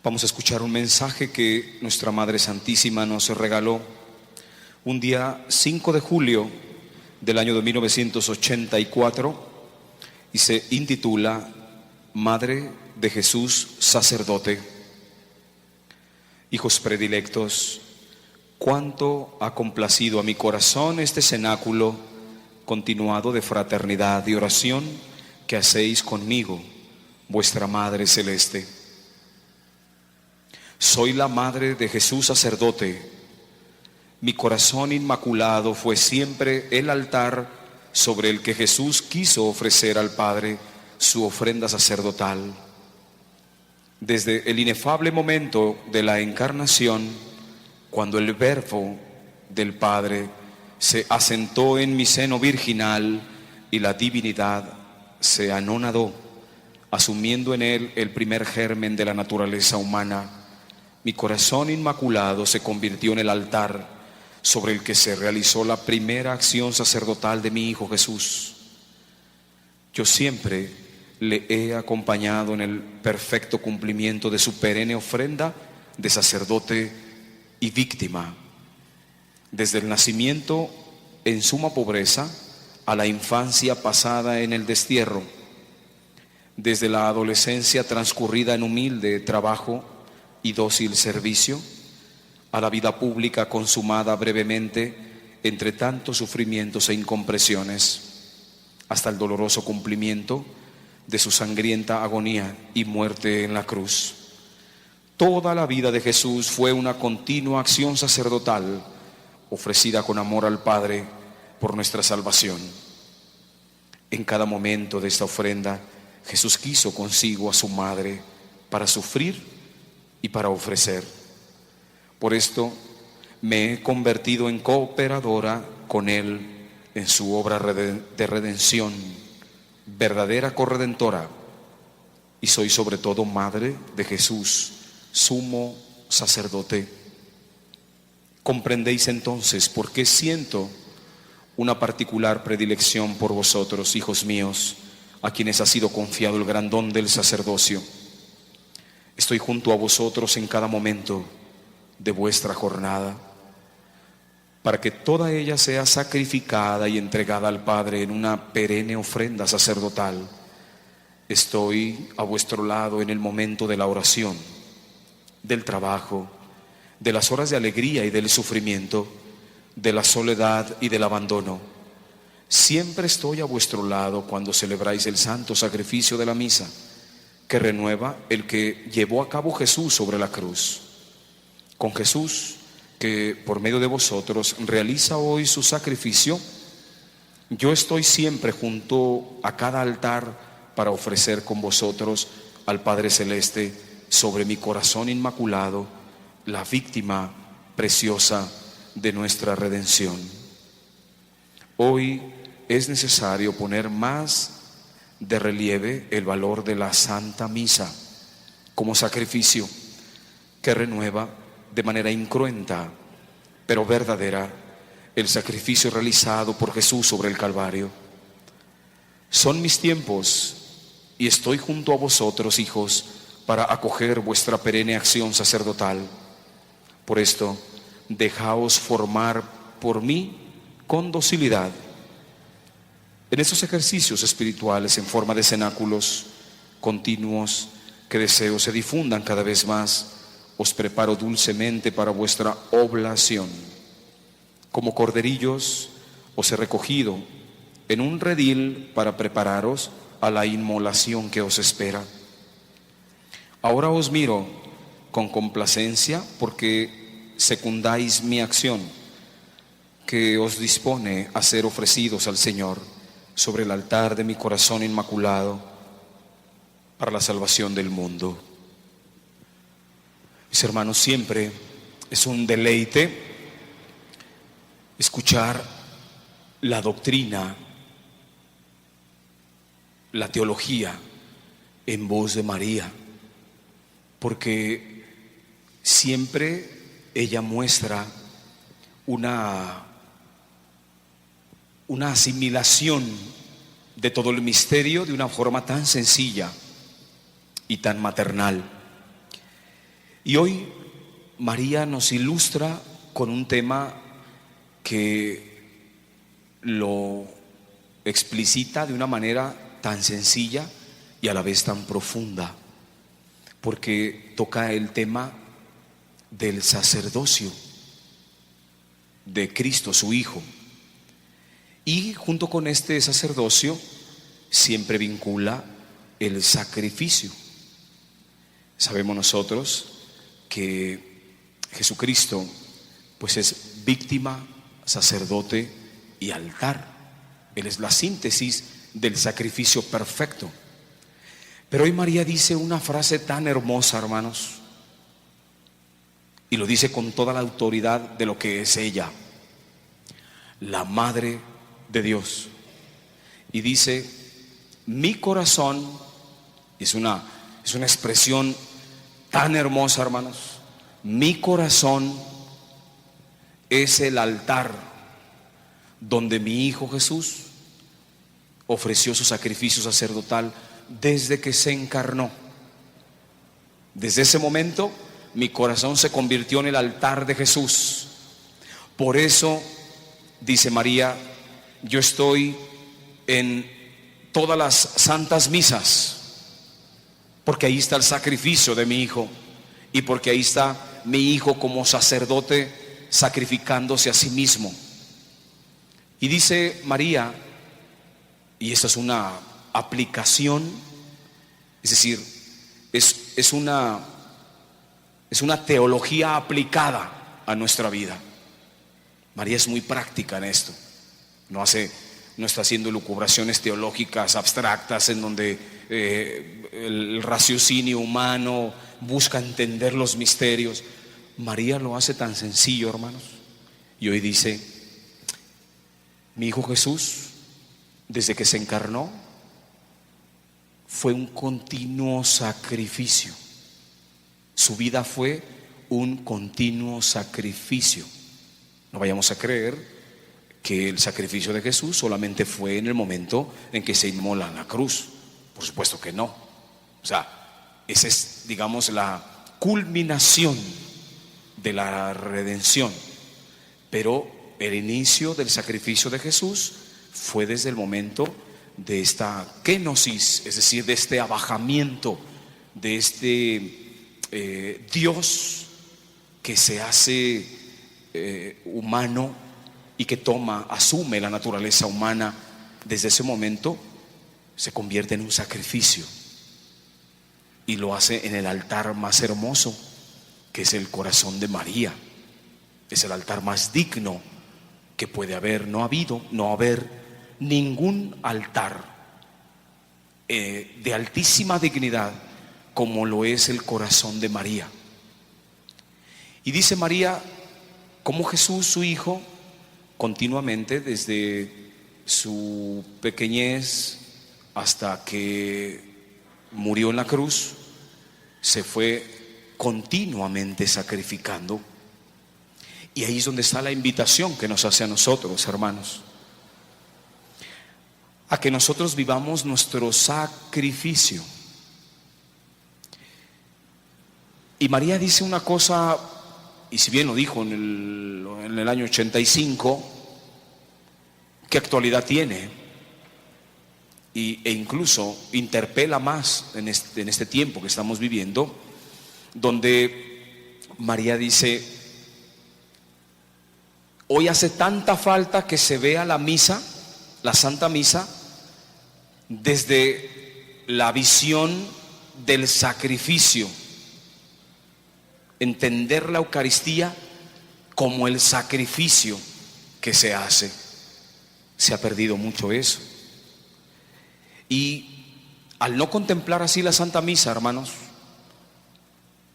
Vamos a escuchar un mensaje que nuestra Madre Santísima nos regaló un día 5 de julio del año de 1984 y se intitula Madre de Jesús Sacerdote. Hijos predilectos, cuánto ha complacido a mi corazón este cenáculo continuado de fraternidad y oración que hacéis conmigo, vuestra Madre Celeste. Soy la Madre de Jesús Sacerdote. Mi corazón inmaculado fue siempre el altar sobre el que Jesús quiso ofrecer al Padre su ofrenda sacerdotal. Desde el inefable momento de la encarnación, cuando el Verbo del Padre se asentó en mi seno virginal y la divinidad se anonadó, asumiendo en él el primer germen de la naturaleza humana, mi corazón inmaculado se convirtió en el altar sobre el que se realizó la primera acción sacerdotal de mi Hijo Jesús. Yo siempre le he acompañado en el perfecto cumplimiento de su perenne ofrenda de sacerdote y víctima, desde el nacimiento en suma pobreza a la infancia pasada en el destierro, desde la adolescencia transcurrida en humilde trabajo y dócil servicio, a la vida pública consumada brevemente entre tantos sufrimientos e incomprensiones, hasta el doloroso cumplimiento de su sangrienta agonía y muerte en la cruz. Toda la vida de Jesús fue una continua acción sacerdotal ofrecida con amor al Padre por nuestra salvación. En cada momento de esta ofrenda, Jesús quiso consigo a su Madre para sufrir y para ofrecer. Por esto me he convertido en cooperadora con Él en su obra de redención, verdadera corredentora, y soy sobre todo Madre de Jesús, sumo sacerdote. ¿Comprendéis entonces por qué siento una particular predilección por vosotros, hijos míos, a quienes ha sido confiado el gran don del sacerdocio? Estoy junto a vosotros en cada momento de vuestra jornada, para que toda ella sea sacrificada y entregada al Padre en una perenne ofrenda sacerdotal. Estoy a vuestro lado en el momento de la oración, del trabajo, de las horas de alegría y del sufrimiento, de la soledad y del abandono. Siempre estoy a vuestro lado cuando celebráis el santo sacrificio de la misa, que renueva el que llevó a cabo Jesús sobre la cruz. Con Jesús, que por medio de vosotros realiza hoy su sacrificio, yo estoy siempre junto a cada altar para ofrecer con vosotros al Padre Celeste sobre mi corazón inmaculado la víctima preciosa de nuestra redención. Hoy es necesario poner más de relieve el valor de la Santa Misa como sacrificio que renueva de manera incruenta pero verdadera el sacrificio realizado por Jesús sobre el Calvario. Son mis tiempos y estoy junto a vosotros, hijos, para acoger vuestra perenne acción sacerdotal. Por esto, dejaos formar por mí con docilidad. En estos ejercicios espirituales en forma de cenáculos continuos que deseo se difundan cada vez más, os preparo dulcemente para vuestra oblación. Como corderillos os he recogido en un redil para prepararos a la inmolación que os espera. Ahora os miro con complacencia porque secundáis mi acción, que os dispone a ser ofrecidos al Señor sobre el altar de mi corazón inmaculado para la salvación del mundo. Mis hermanos, siempre es un deleite escuchar la doctrina, la teología en voz de María, porque siempre ella muestra una asimilación de todo el misterio de una forma tan sencilla y tan maternal. Y hoy María nos ilustra con un tema que lo explicita de una manera tan sencilla y a la vez tan profunda, porque toca el tema del sacerdocio de Cristo, su Hijo. Y junto con este sacerdocio siempre vincula el sacrificio. Sabemos nosotros que Jesucristo pues es víctima, sacerdote y altar. Él es la síntesis del sacrificio perfecto. Pero hoy María dice una frase tan hermosa, hermanos, y lo dice con toda la autoridad de lo que es ella, la Madre de Dios. Y dice: mi corazón, es una expresión tan hermosa, hermanos, mi corazón es el altar donde mi Hijo Jesús ofreció su sacrificio sacerdotal desde que se encarnó. Desde ese momento mi corazón se convirtió en el altar de Jesús. Por eso, dice María, yo estoy en todas las santas misas, porque ahí está el sacrificio de mi Hijo, y porque ahí está mi Hijo como sacerdote sacrificándose a sí mismo. Y dice María, y esta es una aplicación, es decir, es una teología aplicada a nuestra vida. María es muy práctica en esto. No está haciendo lucubraciones teológicas abstractas en donde el raciocinio humano busca entender los misterios. María lo hace tan sencillo, hermanos. Y hoy dice: mi Hijo Jesús, desde que se encarnó, fue un continuo sacrificio. Su vida fue un continuo sacrificio. No vayamos a creer que el sacrificio de Jesús solamente fue en el momento en que se inmola en la cruz. Por supuesto que no. O sea, esa es, digamos, la culminación de la redención. Pero el inicio del sacrificio de Jesús fue desde el momento de esta kenosis, es decir, de este abajamiento, de este Dios que se hace humano y que asume la naturaleza humana. Desde ese momento se convierte en un sacrificio y lo hace en el altar más hermoso, que es el corazón de María. Es el altar más digno que puede haber. No haber ningún altar de altísima dignidad como lo es el corazón de María. Y dice María cómo Jesús, su Hijo, continuamente desde su pequeñez hasta que murió en la cruz, se fue continuamente sacrificando. Y ahí es donde está la invitación que nos hace a nosotros, hermanos, a que nosotros vivamos nuestro sacrificio. Y María dice una cosa, y si bien lo dijo en el año 85, ¿qué actualidad tiene? E incluso interpela más en este tiempo que estamos viviendo, donde María dice: hoy hace tanta falta que se vea la misa, la Santa Misa, desde la visión del sacrificio. Entender la Eucaristía como el sacrificio que se hace. Se ha perdido mucho eso. Y al no contemplar así la Santa Misa, hermanos,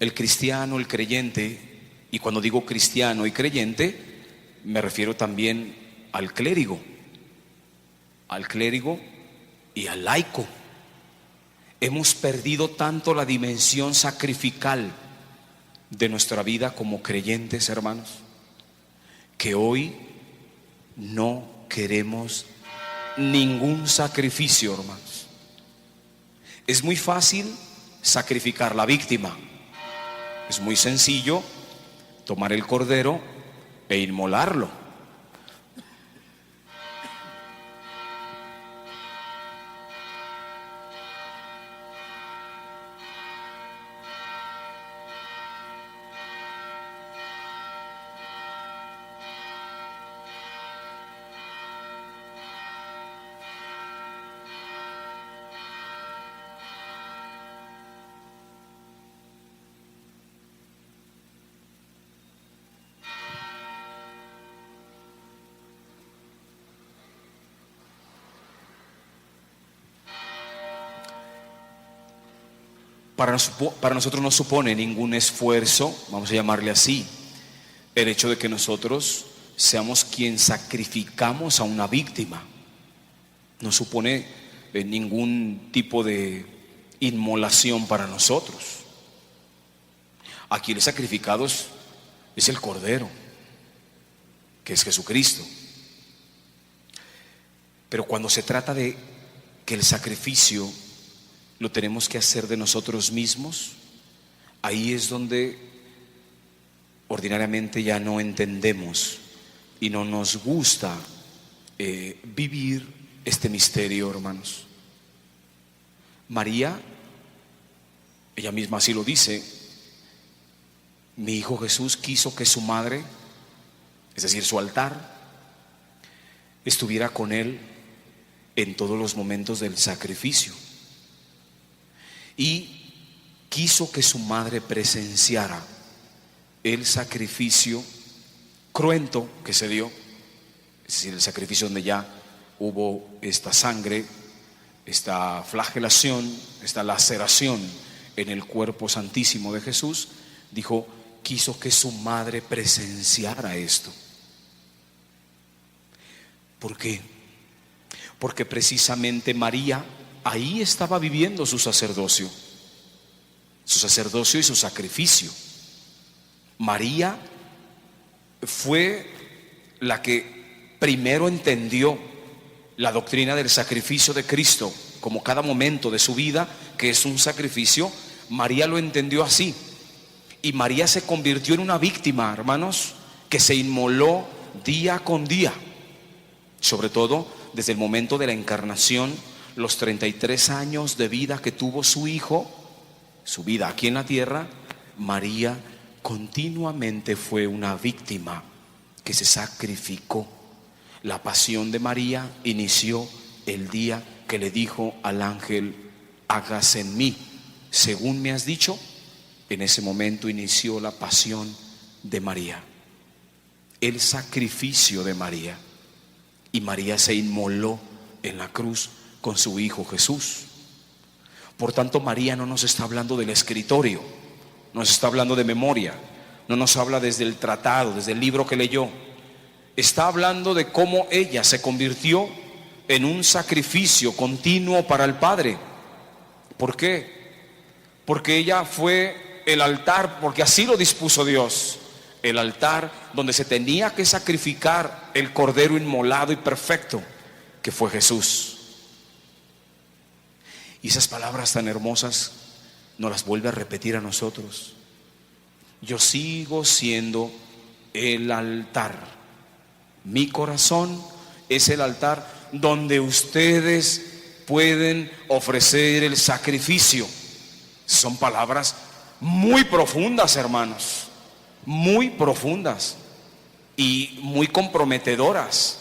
el cristiano, el creyente, y cuando digo cristiano y creyente, me refiero también al clérigo y al laico. Hemos perdido tanto la dimensión sacrificial de nuestra vida como creyentes, hermanos, que hoy no queremos ningún sacrificio, hermanos. Es muy fácil sacrificar la víctima, Es muy sencillo tomar el cordero e inmolarlo. Para nosotros no supone ningún esfuerzo, vamos a llamarle así, el hecho de que nosotros seamos quien sacrificamos a una víctima. No supone ningún tipo de inmolación para nosotros. Aquí el sacrificado es el Cordero, que es Jesucristo. Pero cuando se trata de que el sacrificio lo tenemos que hacer de nosotros mismos, ahí es donde ordinariamente ya no entendemos y no nos gusta vivir este misterio, hermanos. María, ella misma así lo dice: mi hijo Jesús quiso que su madre, es decir, su altar, estuviera con él en todos los momentos del sacrificio. Y quiso que su madre presenciara el sacrificio cruento que se dio, es decir, el sacrificio donde ya hubo esta sangre, esta flagelación, esta laceración en el cuerpo santísimo de Jesús. Dijo, quiso que su madre presenciara esto. ¿Por qué? Porque precisamente María ahí estaba viviendo su sacerdocio y su sacrificio. María fue la que primero entendió la doctrina del sacrificio de Cristo como cada momento de su vida, que es un sacrificio. María lo entendió así, y María se convirtió en una víctima, hermanos, que se inmoló día con día, sobre todo desde el momento de la encarnación, los 33 años de vida que tuvo su hijo, su vida aquí en la tierra. María continuamente fue una víctima que se sacrificó. La pasión de María inició el día que le dijo al ángel, hágase en mí según me has dicho. En ese momento inició la pasión de María, el sacrificio de María, y María se inmoló en la cruz con su hijo Jesús. Por tanto, María no nos está hablando del escritorio, no nos está hablando de memoria, no nos habla desde el tratado, desde el libro que leyó. Está hablando de cómo ella se convirtió en un sacrificio continuo para el Padre. ¿Por qué? Porque ella fue el altar, porque así lo dispuso Dios, el altar donde se tenía que sacrificar el cordero inmolado y perfecto que fue Jesús. Y esas palabras tan hermosas nos las vuelve a repetir a nosotros: yo sigo siendo el altar. Mi corazón es el altar donde ustedes pueden ofrecer el sacrificio. Son palabras muy profundas, hermanos, muy profundas y muy comprometedoras,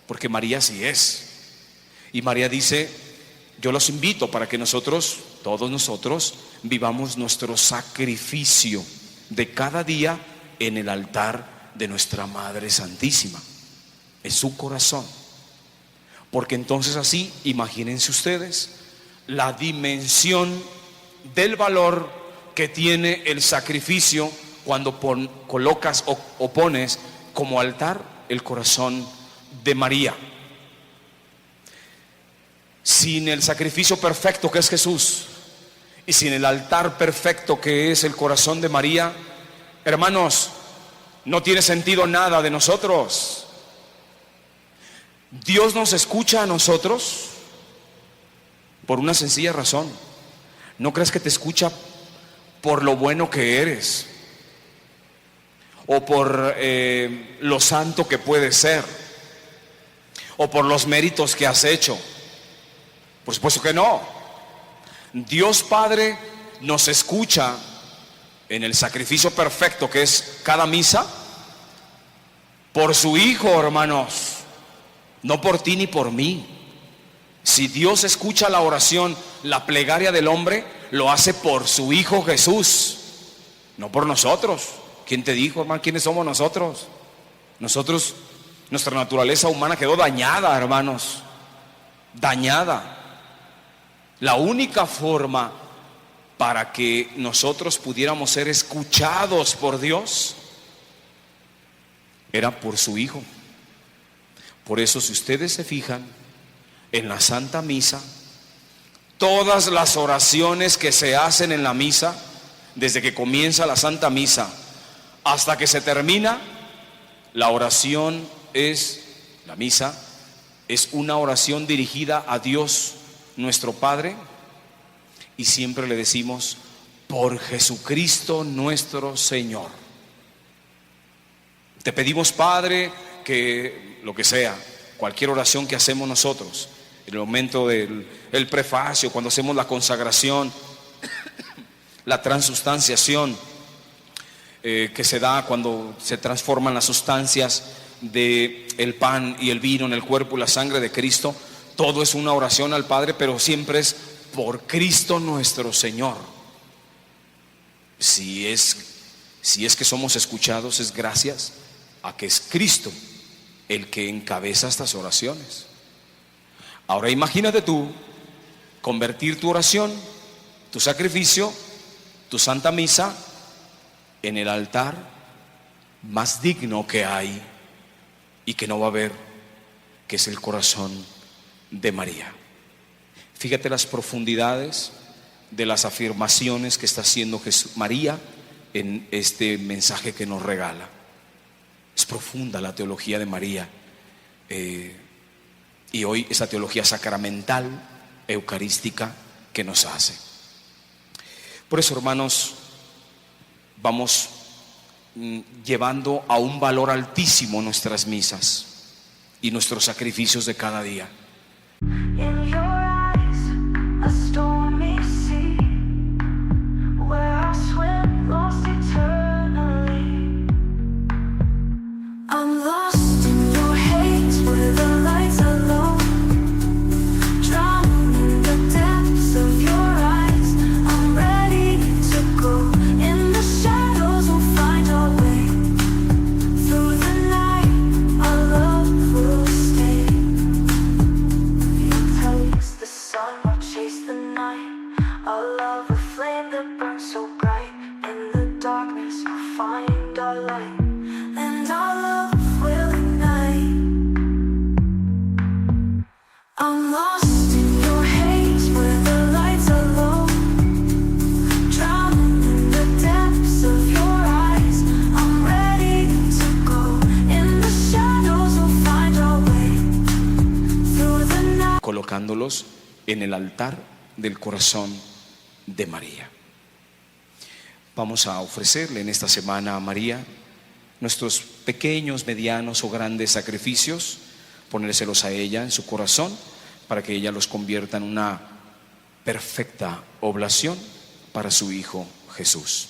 porque María así es. Y María dice, yo los invito para que nosotros, todos nosotros, vivamos nuestro sacrificio de cada día en el altar de nuestra Madre Santísima, en su corazón. Porque entonces así, imagínense ustedes la dimensión del valor que tiene el sacrificio cuando colocas o pones como altar el corazón de María. Sin el sacrificio perfecto que es Jesús y sin el altar perfecto que es el corazón de María, hermanos, no tiene sentido nada de nosotros. Dios nos escucha a nosotros por una sencilla razón. No creas que te escucha por lo bueno que eres o por lo santo que puedes ser o por los méritos que has hecho. Por supuesto que no. Dios Padre nos escucha en el sacrificio perfecto que es cada misa por su Hijo, hermanos, no por ti ni por mí. Si Dios escucha la oración, la plegaria del hombre, lo hace por su Hijo Jesús, no por nosotros. ¿Quién te dijo, hermano? ¿Quiénes somos nosotros? Nosotros, nuestra naturaleza humana quedó dañada, hermanos, dañada. La única forma para que nosotros pudiéramos ser escuchados por Dios era por su Hijo. Por eso, si ustedes se fijan en la Santa Misa, todas las oraciones que se hacen en la misa, desde que comienza la Santa Misa hasta que se termina, la oración es, la misa es una oración dirigida a Dios nuestro Padre, y siempre le decimos: por Jesucristo nuestro Señor. Te pedimos, Padre, que lo que sea, cualquier oración que hacemos nosotros, en el momento del prefacio, cuando hacemos la consagración, la transustanciación, que se da cuando se transforman las sustancias del pan y el vino en el cuerpo y la sangre de Cristo, todo es una oración al Padre, pero siempre es por Cristo nuestro Señor. Si es que somos escuchados, es gracias a que es Cristo el que encabeza estas oraciones. Ahora imagínate tú convertir tu oración, tu sacrificio, tu Santa Misa en el altar más digno que hay y que no va a haber, que es el corazón de María. Fíjate las profundidades de las afirmaciones que está haciendo María en este mensaje que nos regala. Es profunda la teología de María, y hoy esa teología sacramental, eucarística, que nos hace. Por eso, hermanos, vamos llevando a un valor altísimo nuestras misas y nuestros sacrificios de cada día. Colocándolos en el altar del corazón de María. Vamos a ofrecerle en esta semana a María nuestros pequeños, medianos o grandes sacrificios, ponérselos a ella en su corazón para que ella los convierta en una perfecta oblación para su Hijo Jesús.